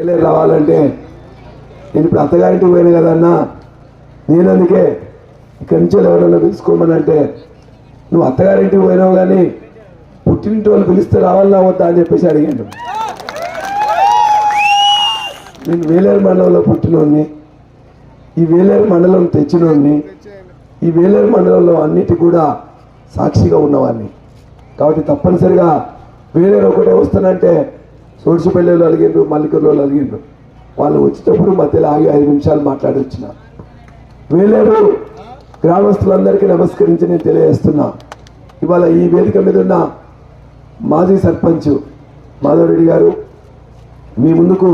వేలేరు రావాలంటే నేను ఇప్పుడు అత్తగారింటికి పోయినా కదన్నా, నేను అందుకే ఇక్కడి నుంచి ఎవరన్నా పిలుచుకోమని అంటే నువ్వు అత్తగారింటికి పోయినావు కానీ పుట్టినింటి వాళ్ళు పిలిస్తే రావాలన్నా వద్దా అని చెప్పేసి అడిగాను. నేను వేలేరు మండలంలో పుట్టినోడిని, ఈ వేలేరు మండలం తెచ్చినోడిని, ఈ వేలేరు మండలంలో అన్నిటి కూడా సాక్షిగా ఉన్నవాడిని. కాబట్టి తప్పనిసరిగా వేలేరు ఒకటే వస్తానంటే సోడిసిపల్లిలో అలిగిండ్రు, మల్లికూరులో అలిగిండ్రు. వాళ్ళు వచ్చేటప్పుడు మధ్యలో ఆగి 5 నిమిషాలు మాట్లాడి వచ్చిన. వేలేరు గ్రామస్తులందరికీ నమస్కరించి నేను తెలియజేస్తున్నా, ఇవాళ ఈ వేదిక మీద ఉన్న మాజీ సర్పంచ్ మాధవరెడ్డి గారు, మీ ముందుకు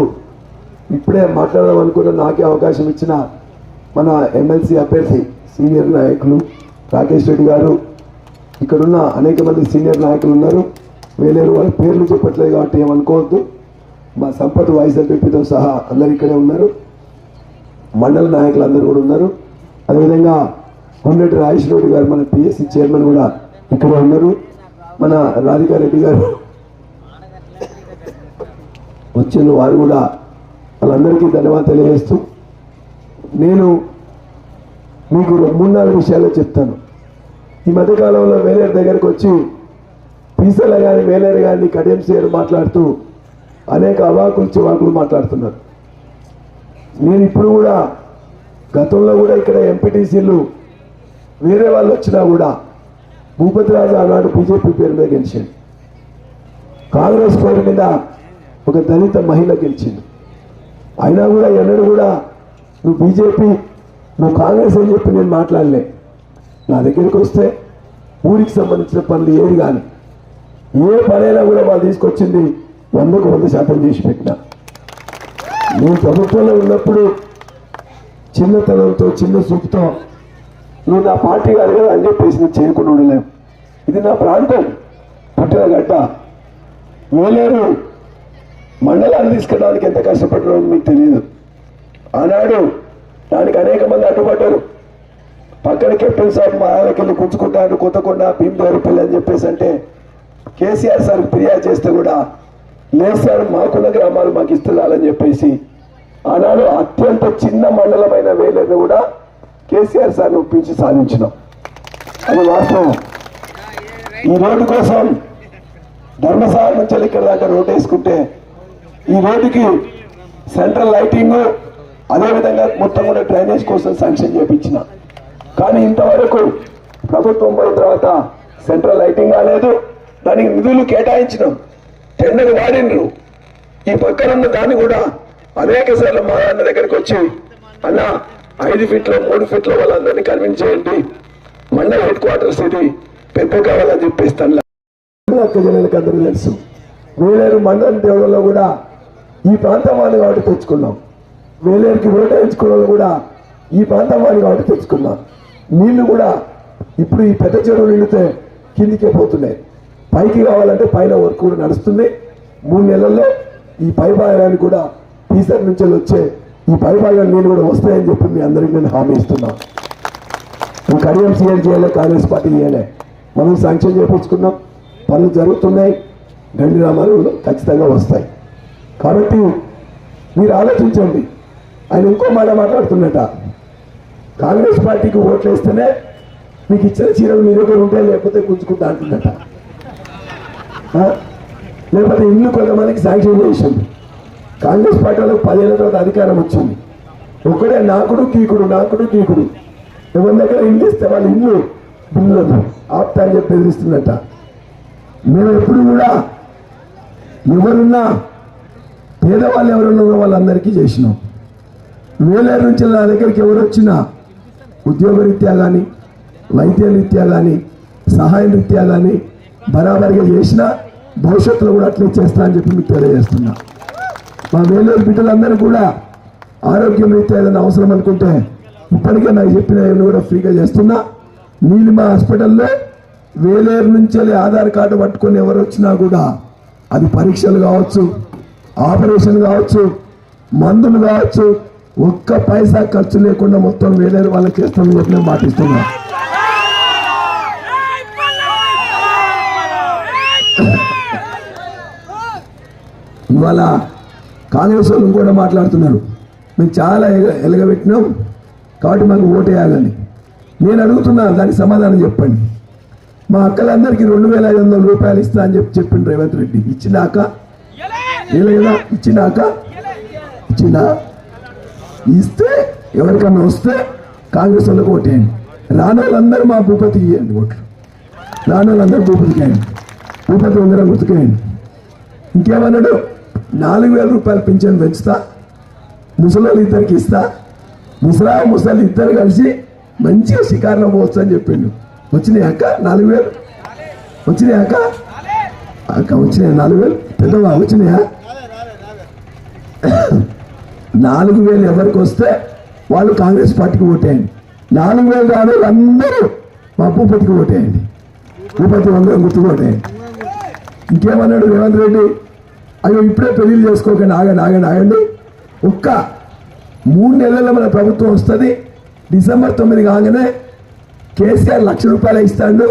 ఇప్పుడే మాట్లాడదాం అనుకున్న నాకే అవకాశం ఇచ్చిన మన ఎమ్మెల్సీ అభ్యర్థి సీనియర్ నాయకులు రాకేష్ రెడ్డి గారు, ఇక్కడున్న అనేక మంది సీనియర్ నాయకులు ఉన్నారు. వేలేరు వాళ్ళ పేర్లు చెప్పట్లేదు కాబట్టి ఏమనుకోవద్దు. మా సంపత్ వైస్ ఎంపీతో సహా అందరు ఇక్కడే ఉన్నారు. మండల నాయకులు అందరూ కూడా ఉన్నారు. అదేవిధంగా కొండరెడ్డి రాజేష్ రెడ్డి గారు మన పిఎస్సి చైర్మన్ కూడా ఇక్కడే ఉన్నారు. మన రాధికారెడ్డి గారు వచ్చిన వారు కూడా, వాళ్ళందరికీ ధన్యవాదాలు తెలియజేస్తూ నేను మీకు 3-4 విషయాలు చెప్తాను. ఈ మధ్యకాలంలో వేలేరు దగ్గరకు వచ్చి పీసల కానీ వేలేరు కానీ కడియం సేరు మాట్లాడుతూ అనేక అవాకులు చివాకులు మాట్లాడుతున్నారు. నేను ఇప్పుడు కూడా గతంలో కూడా ఇక్కడ ఎంపీటీసీలు వేరే వాళ్ళు వచ్చినా కూడా భూపతి రాజు ఆనాడు బీజేపీ పేరు మీద గెలిచింది, కాంగ్రెస్ పేరు మీద ఒక దళిత మహిళ గెలిచింది. అయినా కూడా ఎన్నడూ కూడా నువ్వు బీజేపీ నువ్వు కాంగ్రెస్ అని చెప్పి నేను మాట్లాడలే. నా దగ్గరికి వస్తే ఊరికి సంబంధించిన పనులు ఏది కానీ ఏ పనైనా కూడా వాళ్ళు తీసుకొచ్చింది 100% చేసి పెట్టినా. నేను ప్రభుత్వంలో ఉన్నప్పుడు చిన్నతనంతో చిన్న చూపుతో నువ్వు నా పార్టీ కాదు కదా అని చెప్పేసి నేను చేయకుండా ఉండలేము. ఇది నా ప్రాంతం, పుట్టిన గడ్డ. వేలేరు మండలాన్ని తీసుకెళ్ళడానికి ఎంత కష్టపడ్డారో మీకు తెలియదు. ఆనాడు దానికి అనేక మంది అడ్డుపడ్డారు. పక్కన కెప్టెన్ సాబ్ మా ఆయనకెళ్ళి గుంజుకుంటాడు, కొత్తకొండ భీమదేవరపల్లి అని చెప్పేసి అంటే కేసీఆర్ సార్ ఫిర్యాదు చేస్తే కూడా లేదు సార్ మాకున్న గ్రామాలు మాకు ఇస్తున్నారని చెప్పేసి ఆనాడు అత్యంత చిన్న మండలమైన వేలేరుని కూడా కేసీఆర్ సార్ని ఒప్పించి సాధించినాం. అది వాస్తవం. ఈ రోడ్డు కోసం ధర్మసాగర్ నుంచి ఇక్కడ దాకా రోడ్డు వేసుకుంటే ఈ రోడ్డుకి సెంట్రల్ లైటింగ్, అదేవిధంగా మొత్తం కూడా డ్రైనేజ్ కోసం శాంక్షన్ చేయించిన. కానీ ఇంతవరకు ప్రభుత్వం పోయిన తర్వాత సెంట్రల్ లైటింగ్ కాలేదు, దానికి నిధులు కేటాయించినాం, టెండర్ వాడినరు. ఈ పక్కన ఉన్న దాన్ని కూడా అనేక సార్లు మా అన్న దగ్గరికి వచ్చి అన్న 5 ఫీట్లో 3 ఫీట్లో వాళ్ళందరినీ కన్విన్స్ చేయండి, మండల హెడ్ క్వార్టర్స్ ఇది పెద్ద కావాలని చెప్పేస్తాను. జనాలకు అందరూ తెలుసు. వేలేరు మండలం దేవుళ్ళలో కూడా ఈ ప్రాంతం వాడిని కాబట్టి తెచ్చుకున్నాం. వేలేరుకి ఓటేయించుకోవడం కూడా ఈ ప్రాంతం వాడిని కాబట్టి తెచ్చుకున్నాం. నీళ్లు కూడా ఇప్పుడు ఈ పెద్ద చెరువు నిండితే కిందికే పోతున్నాయి, పైకి కావాలంటే పైన వర్క్ కూడా నడుస్తుంది. 3 నెలల్లో ఈ పై భాగాన్ని కూడా టీసర్ నుంచి వచ్చే ఈ పై భాగాన్ని నీళ్ళు కూడా వస్తాయని చెప్పి మీ అందరికీ నేను హామీ ఇస్తున్నాను. కడియం సీఎం చేయలే, కాంగ్రెస్ పార్టీ చేయలే, మనం శాంక్షన్ చేయించుకున్నాం, పనులు జరుగుతున్నాయి, గండి రామాలు ఖచ్చితంగా వస్తాయి. కాబట్టి మీరు ఆలోచించండి. ఆయన ఇంకో మాట మాట్లాడుతున్నట, కాంగ్రెస్ పార్టీకి ఓట్లు వేస్తేనే మీకు ఇచ్చిన చీరలు మీ దగ్గర ఉంటే లేకపోతే గుంజుకుంటా అంటున్నట. లేకపోతే ఇల్లు కొంతమందికి శాంక్షన్ చేసింది. కాంగ్రెస్ పార్టీలో 10 ఏళ్ళ తర్వాత అధికారం వచ్చింది. ఒకడే నాకుడు కీకుడు, నాకుడు కీకుడు. ఎవరి దగ్గర ఇల్లు ఇస్తే వాళ్ళ ఇల్లు బిల్లు ఆప్తా అని చెప్పి బెదిరిస్తున్నట. మేము ఎప్పుడు కూడా ఎవరున్నా పేదవాళ్ళు ఎవరున్నారో వాళ్ళందరికీ చేసినాం. వేలేరు నుంచి నా దగ్గరికి ఎవరు వచ్చినా ఉద్యోగరీత్యా కానీ, వైద్య రీత్యా కానీ, సహాయ రీత్యా కానీ బరాబరిగా చేసినా భవిష్యత్తులో కూడా అట్లే చేస్తా అని చెప్పి మీకు తెలియజేస్తున్నా. మా వేలేరు బిడ్డలందరూ కూడా ఆరోగ్యం రీత్యా ఏదైనా అవసరం అనుకుంటే ఇప్పటికే నాకు చెప్పిన ఏమైనా కూడా ఫ్రీగా చేస్తున్నా. నీలిమ హాస్పిటల్లో వేలేరు నుంచి ఆధార్ కార్డు పట్టుకొని ఎవరు వచ్చినా కూడా అది పరీక్షలు కావచ్చు, ఆపరేషన్ కావచ్చు, మందులు కావచ్చు, ఒక్క పైసా ఖర్చు లేకుండా మొత్తం వేలేరు వాళ్ళకి చేస్తామని చెప్పి నేను మాటిస్తున్నా. ఇవాళ కాంగ్రెస్ వాళ్ళు కూడా మాట్లాడుతున్నారు, మేము చాలా ఎలగబెట్టినాం కాబట్టి మాకు ఓటేయాలని. నేను అడుగుతున్నా, దానికి సమాధానం చెప్పండి. మా అక్కలందరికీ 2,500 రూపాయలు ఇస్తా అని చెప్పిండు రేవంత్ రెడ్డి. ఇచ్చినాక లేదా ఇచ్చినాక ఇస్తే ఎవరికన్నా వస్తే కాంగ్రెస్ వాళ్ళకి ఓటేయండి. రాని వాళ్ళందరూ మా భూపతికి ఇవ్వండి ఓట్లు. రాని వాళ్ళందరూ భూపతికి వేయండి, భూపతి ఉంగరం గుర్తుకేయండి. ఇంకేమన్నాడు, 4,000 రూపాయలు పింఛన్ పెంచుతా, ముసలోళ్ళు ఇద్దరికి ఇస్తా, ముసలి ఇద్దరు కలిసి మంచిగా షికారులో పోవచ్చు అని చెప్పిండు. వచ్చినాయి అక్క 4,000? వచ్చినాయి అక్క వచ్చినాయి 4,000? పెద్దవా వచ్చినాయా? 4,000 ఎవరికి వస్తే వాళ్ళు కాంగ్రెస్ పార్టీకి ఓటేయండి. 4,000 రాని అందరూ మా భూపతికి ఓటేయండి, భూపతి వందరం గుర్తుకు ఓటేయండి. ఇంకేమన్నాడు రేవంత్ రెడ్డి, అయ్యో ఇప్పుడే పెళ్లిళ్ళు చేసుకోకండి, ఆగండి. ఒక్క 3 నెలల్లో మన ప్రభుత్వం వస్తుంది, డిసెంబర్ 9 కాగానే కేసీఆర్ 1,00,000 రూపాయలు ఇస్తాడు,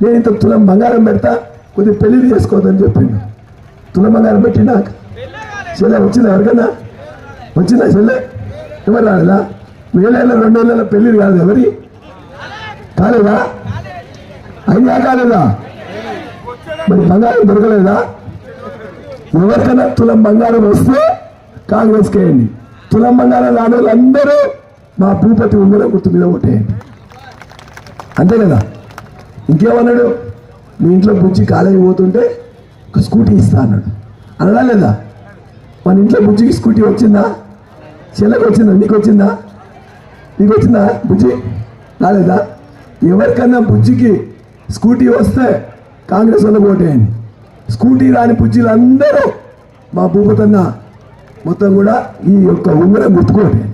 నేను ఇంత తులం బంగారం పెడతా, కొద్దిగా పెళ్లిళ్ళు చేసుకోవద్దని చెప్పిండు. తులం బంగారం పెట్టినా చెల్లె వచ్చిందా? ఎవరికన్నా వచ్చిందా చెల్లె? ఎవరు రాలేదా? 1,000 2,000 పెళ్లిళ్ళు కాలేదు, ఎవరి కాలేదా? అయినా కాలేదా? మరి బంగారం దొరకలేదా? ఎవరికైనా తులం బంగారం వస్తే కాంగ్రెస్కి వేయండి, తులం బంగారం రాని వాళ్ళందరూ మా భూపతి ఉంగరం గుర్తు మీద ఓటేయండి. అంతే కదా. ఇంకేమన్నాడు, మీ ఇంట్లో బుజ్జి కాలేజీ పోతుంటే ఒక స్కూటీ ఇస్తా అన్నాడు. అనడా లేదా? మన ఇంట్లో బుజ్జికి స్కూటీ వచ్చిందా? చెల్లెకి వచ్చిందా? నీకు వచ్చిందా బుజ్జి? రాలేదా? ఎవరికన్నా బుజ్జికి స్కూటీ వస్తే కాంగ్రెస్ వాళ్ళకి ఓటేయండి. స్కూటీ రాని బుజ్జిలందరూ మా భూపతన్న మొత్తం కూడా ఈ యొక్క ఉంగరం గుర్తుకోటేయండి.